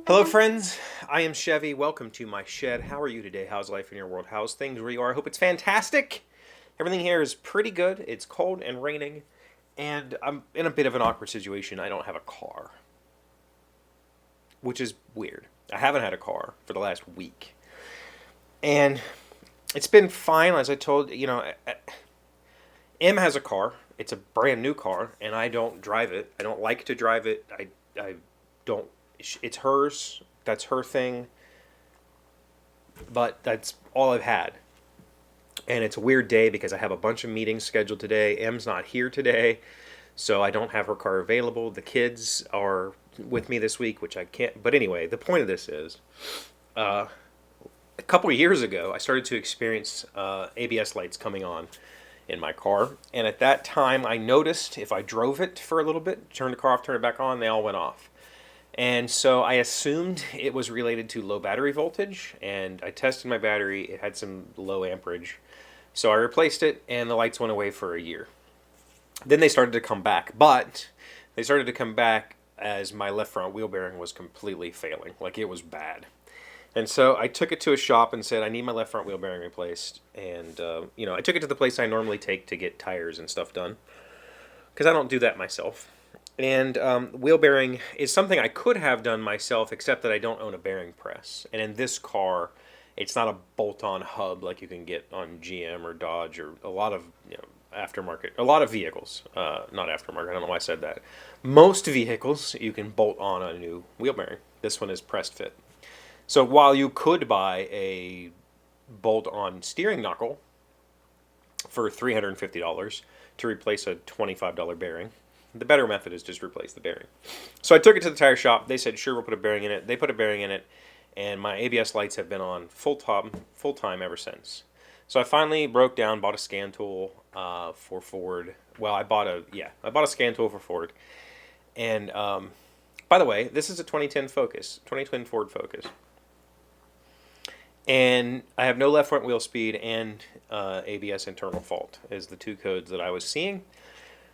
Hello, friends. I am Chevee. Welcome to my shed. How are you today? How's life in your world? How's things where you are? I hope it's fantastic. Everything here is pretty good. It's cold and raining, and I'm in a bit of an awkward situation. I don't have a car, which is weird. I haven't had a car for the last week, and it's been fine. As I told you know, M has a car. It's a brand new car, and I don't drive it. I don't like to drive it. I don't. It's hers. That's her thing. But that's all I've had. And it's a weird day because I have a bunch of meetings scheduled today. M's not here today, so I don't have her car available. The kids are with me this week, which I can't. But anyway, the point of this is, a couple of years ago, I started to experience ABS lights coming on in my car, and at that time, I noticed if I drove it for a little bit, turned the car off, turned it back on, they all went off. And so I assumed it was related to low battery voltage, and I tested my battery. It had some low amperage. So I replaced it, and the lights went away for a year. Then they started to come back, but they started to come back as my left front wheel bearing was completely failing. Like, it was bad. And so I took it to a shop and said, I need my left front wheel bearing replaced. And, I took it to the place I normally take to get tires and stuff done, because I don't do that myself. And wheel bearing is something I could have done myself, except that I don't own a bearing press. And in this car, it's not a bolt-on hub like you can get on GM or Dodge or a lot of aftermarket, a lot of vehicles. Not aftermarket, I don't know why I said that. Most vehicles, you can bolt on a new wheel bearing. This one is pressed fit. So while you could buy a bolt-on steering knuckle for $350 to replace a $25 bearing, the better method is just replace the bearing. So I took it to the tire shop. They said, sure, we'll put a bearing in it. They put a bearing in it, and my ABS lights have been on full time ever since. So I finally broke down, bought a scan tool for Ford. Well, I bought a scan tool for Ford. And by the way, this is a 2010 Ford Focus. And I have no left front wheel speed and ABS internal fault is the two codes that I was seeing.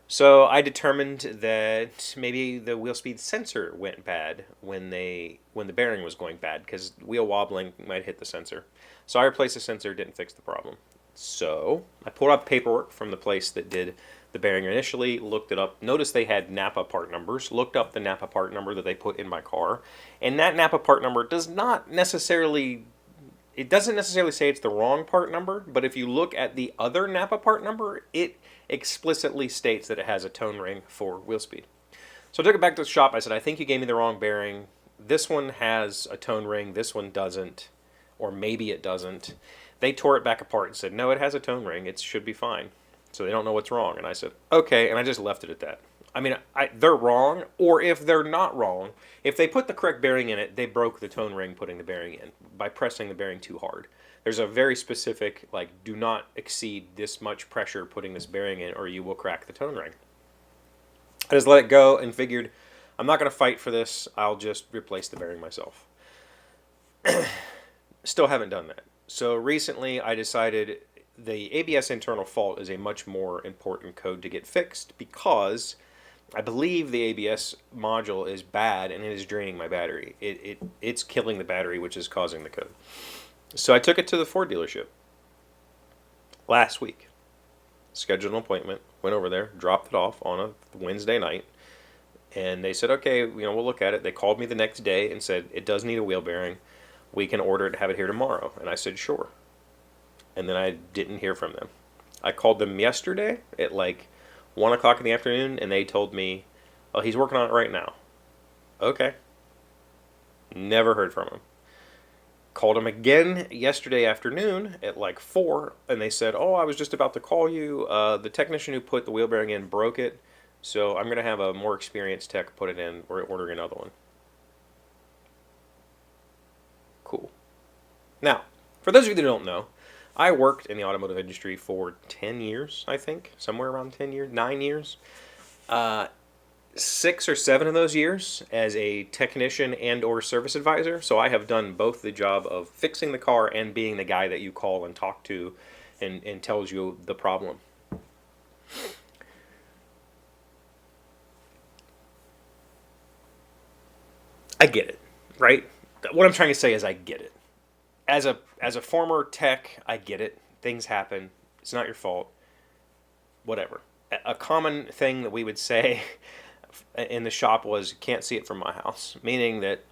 So I determined that maybe the wheel speed sensor went bad when the bearing was going bad, because wheel wobbling might hit the sensor. So I replaced the sensor, didn't fix the problem. So I pulled up paperwork from the place that did the bearing initially, looked it up, noticed they had Napa part numbers, looked up the Napa part number that they put in my car, and that Napa part number doesn't necessarily say it's the wrong part number, but if you look at the other Napa part number, it explicitly states that it has a tone ring for wheel speed. So I took it back to the shop. I said, I think you gave me the wrong bearing. This one has a tone ring. This one doesn't. Or maybe it doesn't. They tore it back apart and said, no, it has a tone ring. It should be fine. So they don't know what's wrong. And I said, okay. And I just left it at that. I mean, they're wrong. Or if they're not wrong, if they put the correct bearing in it, they broke the tone ring putting the bearing in by pressing the bearing too hard. There's a very specific, do not exceed this much pressure putting this bearing in or you will crack the tone ring. I just let it go and figured, I'm not going to fight for this. I'll just replace the bearing myself. Still haven't done that. So recently I decided the ABS internal fault is a much more important code to get fixed, because I believe the ABS module is bad and it is draining my battery. It's killing the battery, which is causing the code. So I took it to the Ford dealership last week, scheduled an appointment, went over there, dropped it off on a Wednesday night, and they said, okay, we'll look at it. They called me the next day and said, it does need a wheel bearing. We can order it and have it here tomorrow. And I said, sure. And then I didn't hear from them. I called them yesterday at 1 o'clock in the afternoon, and they told me, oh, he's working on it right now. Okay. Never heard from him. Called him again yesterday afternoon at 4, and they said, oh, I was just about to call you. The technician who put the wheel bearing in broke it, so I'm going to have a more experienced tech put it in. We're ordering another one. Cool. Now, for those of you that don't know, I worked in the automotive industry for 10 years, I think, somewhere around 10 years, 9 years. 6 or 7 of those years as a technician and or service advisor. So I have done both the job of fixing the car and being the guy that you call and talk to and tells you the problem. I get it. right? What I'm trying to say is I get it. As a former tech, I get it. Things happen. It's not your fault. Whatever. A common thing that we would say in the shop was, can't see it from my house, meaning that,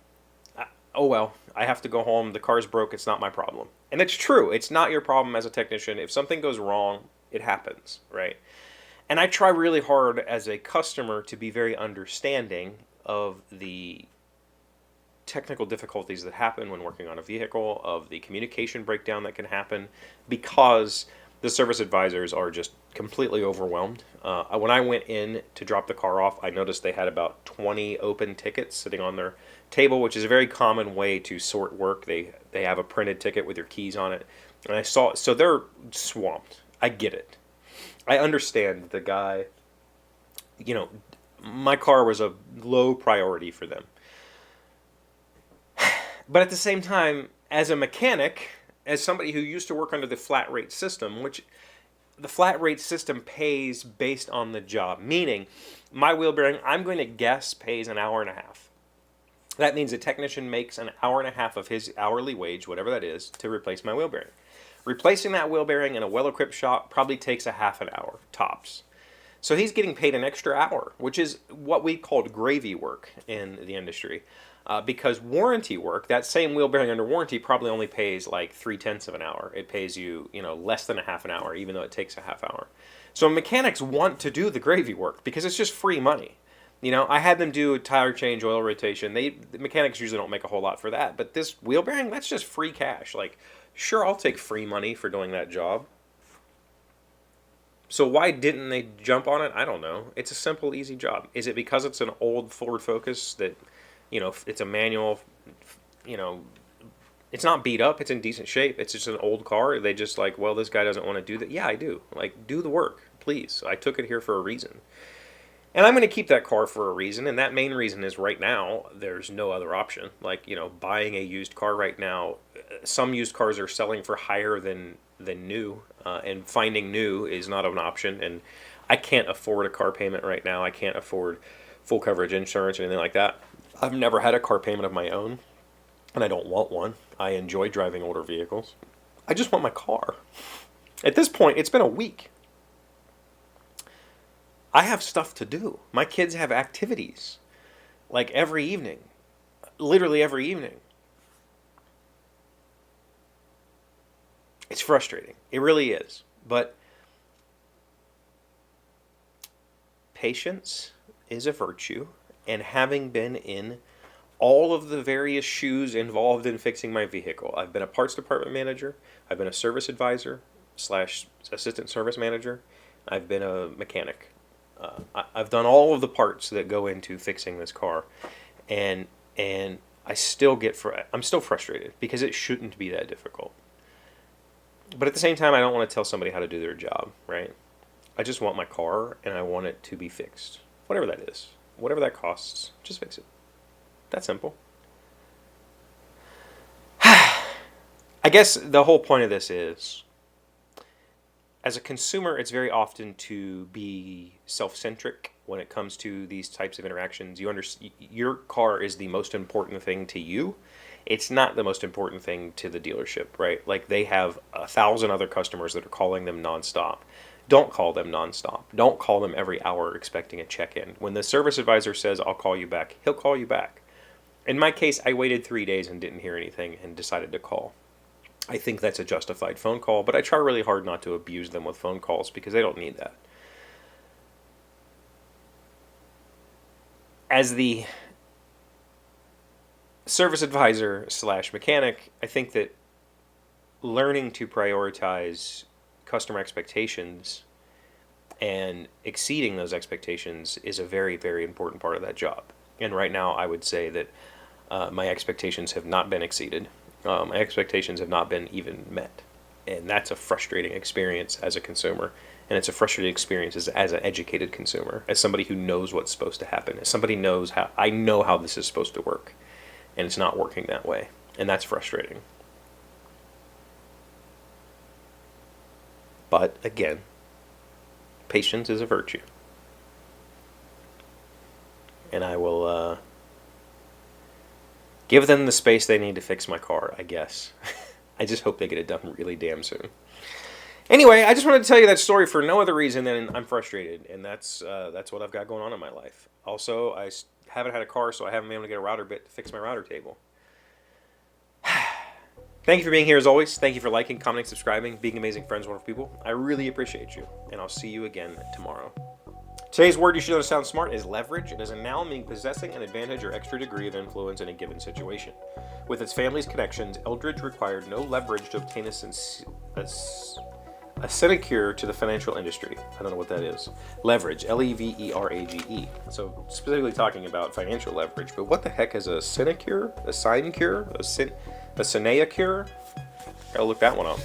oh well, I have to go home. The car's broke. It's not my problem. And it's true. It's not your problem as a technician. If something goes wrong, it happens, right? And I try really hard as a customer to be very understanding of the technical difficulties that happen when working on a vehicle, of the communication breakdown that can happen, because the service advisors are just completely overwhelmed. When I went in to drop the car off, I noticed they had about 20 open tickets sitting on their table, which is a very common way to sort work. They have a printed ticket with your keys on it, and I saw, so they're swamped. I get it. I understand the guy. You know, my car was a low priority for them. But at the same time, as a mechanic, as somebody who used to work under the flat rate system, which the flat rate system pays based on the job, meaning my wheel bearing, I'm going to guess, pays an hour and a half. That means a technician makes an hour and a half of his hourly wage, whatever that is, to replace my wheel bearing. Replacing that wheel bearing in a well-equipped shop probably takes a half an hour, tops. So he's getting paid an extra hour, which is what we called gravy work in the industry. Because warranty work, that same wheel bearing under warranty probably only pays like 3/10 of an hour. It pays you, less than a half an hour, even though it takes a half hour. So mechanics want to do the gravy work because it's just free money. I had them do a tire change, oil rotation. The mechanics usually don't make a whole lot for that, but this wheel bearing, that's just free cash. Like, sure, I'll take free money for doing that job. So why didn't they jump on it? I don't know. It's a simple, easy job. Is it because it's an old Ford Focus that, it's a manual, you know, it's not beat up. It's in decent shape. It's just an old car. They just like, well, this guy doesn't want to do that. Yeah, I do. Like, do the work, please. I took it here for a reason. And I'm going to keep that car for a reason. And that main reason is right now, there's no other option. Like, buying a used car right now, some used cars are selling for higher than new. And finding new is not an option. And I can't afford a car payment right now. I can't afford full coverage insurance or anything like that. I've never had a car payment of my own, and I don't want one. I enjoy driving older vehicles. I just want my car. At this point, it's been a week. I have stuff to do. My kids have activities, like every evening, literally every evening. It's frustrating. It really is. But patience is a virtue, and having been in all of the various shoes involved in fixing my vehicle, I've been a parts department manager, I've been a service advisor / assistant service manager, I've been a mechanic. I've done all of the parts that go into fixing this car, and I'm still frustrated because it shouldn't be that difficult. But at the same time, I don't want to tell somebody how to do their job, right? I just want my car, and I want it to be fixed. Whatever that is. Whatever that costs, just fix it. That simple. I guess the whole point of this is, as a consumer, it's very often to be self-centric when it comes to these types of interactions. Your car is the most important thing to you. It's not the most important thing to the dealership, right? Like, they have 1,000 other customers that are calling them nonstop. Don't call them nonstop. Don't call them every hour expecting a check-in. When the service advisor says, I'll call you back, he'll call you back. In my case, I waited 3 days and didn't hear anything and decided to call. I think that's a justified phone call, but I try really hard not to abuse them with phone calls because they don't need that. As the service advisor / mechanic, I think that learning to prioritize customer expectations and exceeding those expectations is a very, very important part of that job. And right now, I would say that my expectations have not been exceeded. My expectations have not been even met. And that's a frustrating experience as a consumer. And it's a frustrating experience as an educated consumer, as somebody who knows what's supposed to happen, as somebody knows how, I know how this is supposed to work. And it's not working that way. And that's frustrating. But again, patience is a virtue. And I will Give them the space they need to fix my car, I guess. I just hope they get it done really damn soon. Anyway, I just wanted to tell you that story for no other reason than I'm frustrated, and that's what I've got going on in my life. Also, haven't had a car, so I haven't been able to get a router bit to fix my router table. Thank you for being here as always. Thank you for liking, commenting, subscribing, being amazing friends, wonderful people. I really appreciate you, and I'll see you again tomorrow. Today's word you should know to sound smart is leverage. It is a noun meaning possessing an advantage or extra degree of influence in a given situation. With its family's connections, Eldridge required no leverage to obtain a sinecure to the financial industry. I don't know what that is. Leverage, L-E-V-E-R-A-G-E. So specifically talking about financial leverage, but what the heck is a sinecure? A sinecure? A sinecure? Gotta look that one up.